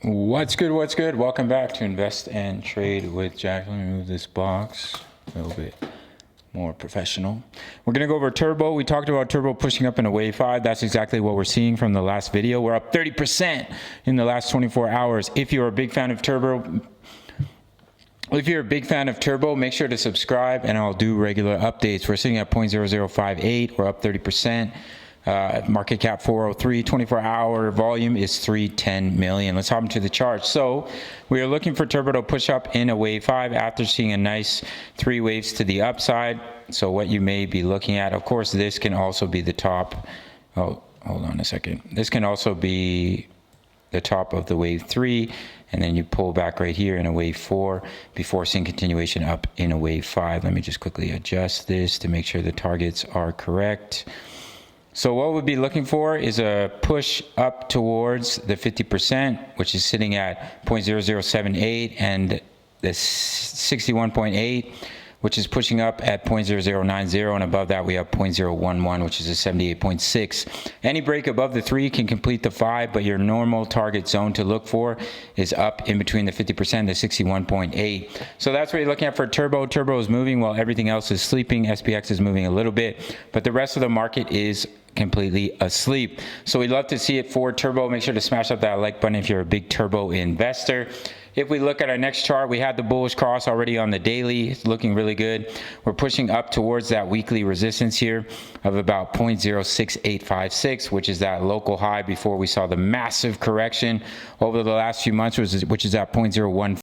What's good? What's good? Welcome back to Invest and Trade with Jack. Let me move this box a little bit more professional. We're going to go over Turbo. We talked about Turbo pushing up in a wave 5. That's exactly what we're seeing from the last video. We're up 30% in the last 24 hours. If you're a big fan of Turbo, make sure to subscribe and I'll do regular updates. We're sitting at 0.0058. We're up 30%. Market cap 403, 24-hour volume is 310 million. Let's hop into the chart. So we are looking for Turbo to push up in a wave 5 after seeing a nice 3 waves to the upside. So what you may be looking at, of course, this can also be the top. Oh, hold on a second. This can also be the top of the wave 3, and then you pull back right here in a wave 4 before seeing continuation up in a wave 5. Let me just quickly adjust this to make sure the targets are correct. So what we'll be looking for is a push up towards the 50%, which is sitting at 0.0078, and the 61.8, which is pushing up at 0.0090, and above that we have 0.011, which is a 78.6. Any break above the 3 can complete the 5, but your normal target zone to look for is up in between the 50% and the 61.8. So that's what you're looking at for Turbo. Turbo is moving while everything else is sleeping. SPX is moving a little bit, but the rest of the market is completely asleep. So we'd love to see it for Turbo. Make sure to smash up that like button if you're a big Turbo investor. If we look at our next chart, we had the bullish cross already on the daily. It's looking really good. We're pushing up towards that weekly resistance here of about 0.06856, which is that local high before we saw the massive correction over the last few months, which is at 0.015.